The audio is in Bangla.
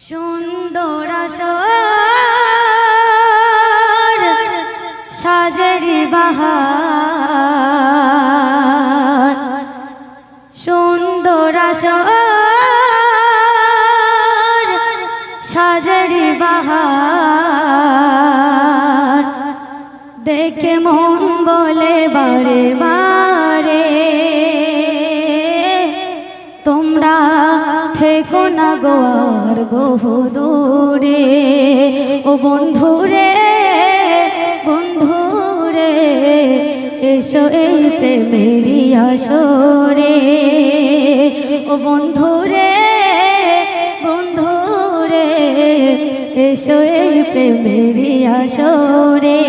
সুন্দর সাজের বাহার, সুন্দর সাজের বাহার, দেখে মন বলে বারে বারে তোমরা থেকো না গোয়ার বহু দূরে। ও বন্ধুরে বন্ধুরে এসো এই প্রেমেরই আসরে। ও বন্ধুরে বন্ধুরে এসো এই প্রেমেরই আসরে।